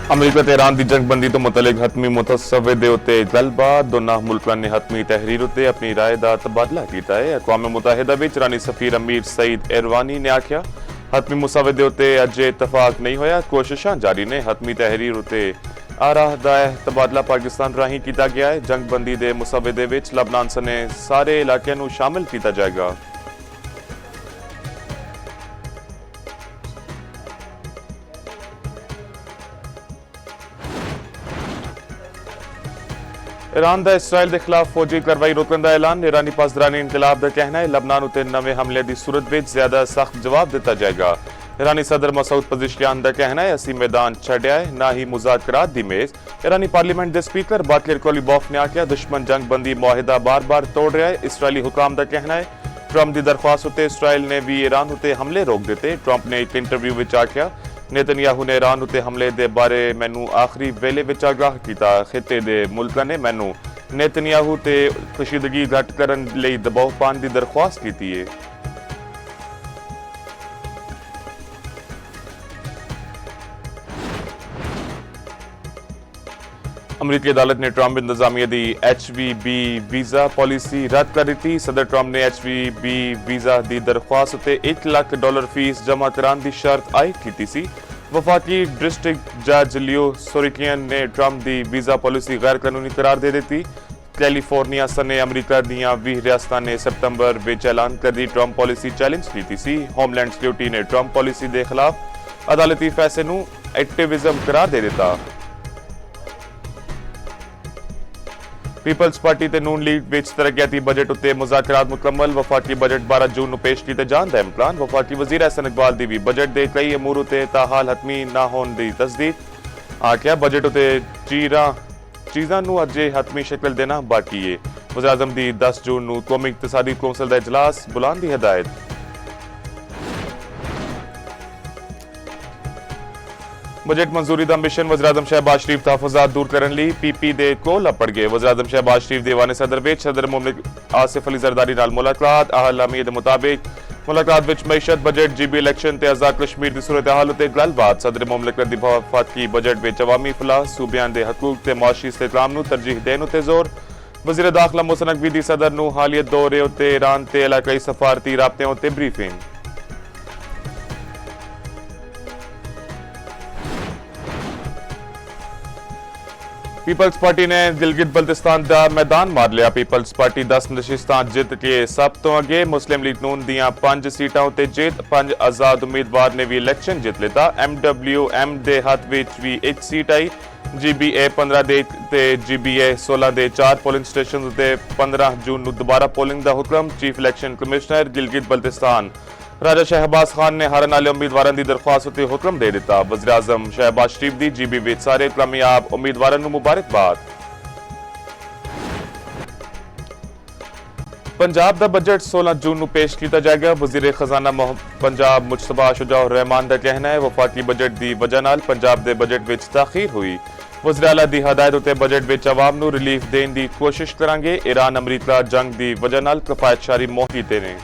अमरीका ते ईरान की जंगबंदी तो मुतलिक हतमी मुतसविदे उत्ते गलबात दोनों मुल्कों ने हतमी तहरीर उत्ते अपनी राय का तबादला किया है। अक़वाम मुत्तहिदा विच ईरानी सफीर अमीर सईद इरवानी ने आख्या हतमी मुसविदे उत्ते अजे इतफाक नहीं होया, कोशिशां जारी ने। हतमी तहरीर उत्ते आराह दा तबादला पाकिस्तान राही किया गया है। जंगबंदी दे मुसविदे विच लबनान सने सारे इलाकों नूं शामिल किया जाएगा। ईरान का इसराइल के खिलाफ फौजी कार्रवाई रोकने का ऐलान। ईरानी पासदारानी इनकलाब का कहना है लबनान उत्ते नवे हमले की सूरत में ज्यादा सख्त जवाब दिता जाएगा। ईरानी सदर मसूद पज़ेश्कियान का कहना है असी मैदान छड्या है ना ही मुज़ाकरात दी मेज। ईरानी पार्लीमेंट के स्पीकर बाकिर कोलिबॉफ ने आख्या दुश्मन जंगबंदी मुआहिदा बार बार तोड़ रहा है। इसराइली हुकाम का कहना है ट्रंप की दरख्वास्त उत्ते इसराइल ने भी ईरान उत्ते हमले रोक दिते। ट्रंप ने एक इंटरव्यू में आख्या नेतन्याहू ने ईरान उत्ते हमले के बारे मैनू आखिरी वेले विच आगाह किया। खिते के मुल्कों ने मैनू नेतन्याहू ते कशीदगी घट करने लई दबाव पाने की दरख्वास्त की है। अमरीकी अदालत ने ट्रंप इंतजामिया की HVB वीजा पॉलिसी रद्द कर दी। सदर ट्रंप ने HVB वीजा की दरख्वास्त उत्ते $1 लाख फीस जमा कराने की शर्त आयद की सी। वफाकी डिस्ट्रिक्ट जज लियो सोरिकियन ने ट्रंप की वीजा पॉलिसी गैर कानूनी करार दे दी। कैलिफोर्निया सने अमरीका दियां 20 रियासतां ने सितंबर विच ऐलान कर दी ट्रंप पॉलिसी चैलेंज की सी। होमलैंड सिक्योरिटी ने ट्रंप पॉलिसी के खिलाफ अदालती फैसले नूं एक्टिविज्म करार दे दिता। पीपल्स पार्टी ते नून लीग विच तरक्याती बजट उत्ते मुज़ाकरात मुकम्मल। वफाकी बजट 12 जून नूं पेश किए जाने का इम्कान। वफाकी वज़ीर एहसन इकबाल दी भी बजट के कई अमूर उत्ते ताहाल हतमी ना होने की तस्दीक। आख्या बजट उत्ते चीज़ां नूं अजे हतमी शक्ल देना बाकी है। वज़ीर आज़म दी 10 जून नूं कौमी इक़्तिसादी कौंसल का इजलास बुलाने की हिदायत। बजट मंजूरी का मिशन वज़ीर आज़म शहबाज शरीफ तहफ़्फ़ुज़ात दूर करने लई PP दे कोल अपड़ गए। वज़ीर आज़म शहबाज शरीफ दीवाने सदर विच सदर मुमलिक आसिफ अली ज़रदारी नाल मुलाकात। अहलामी दे मुताबिक मुलाकात विच मईशत बजट GB इलेक्शन ते आज़ाद कश्मीर की सूरत हाल उत्ते गलबात। सदर मुमलिकत दी वफाकी बजट विच अवामी फलाह सूबियां दे हकूक ते मुआशी इस्तेहकाम नूं तरजीह देने उत्ते जोर। वज़ीर दाखिला मोहसिन नकवी दी सदर नूं हालियत दौरे उत्ते ईरान ते इलाकाई सफारती राबते उत्ते ब्रीफिंग। पीपल्स पार्टी ने गिलगित बल्तिस्तान का मैदान मार लिया। पीपल्स पार्टी 10 नशिस्तां जित के सब तो अगे। मुस्लिम लीग नून दियां 5 सीटां उत्ते जित। 5 आजाद उम्मीदवार ने भी इलेक्शन जित लेता। MWM दे हथ विच भी 1 सीट आई। GBA 15 दे ते GBA 16 दे 4 पोलिंग स्टेशन उत्ते 15 जून नूं दोबारा पोलिंग का हुक्म। Chief election commissioner Gilgit Baltistan Raja Shahbaz Khan ने हारन वाले उम्मीदवारों की दरख्वास्त उत्ते हुक्म दे दिता। वज़ीर आज़म शहबाज शरीफ दी GB विच सारे कामयाब उम्मीदवारों नूं मुबारकबाद। पंजाब का बजट 16 जून नूं पेश किया जाएगा। वज़ीर खजाना पंजाब मुश्तबा शुजाउर रहमान का कहना है वफाकी बजट की वजह नाल पंजाब के बजट विच ताखीर हुई। वज़ीर आला दी हदायत उत्ते बजट विच अवाम नूं रिलीफ देने की कोशिश करांगे। ईरान अमरीका जंग की वजह नाल कफायत शारी मोह कीते ने।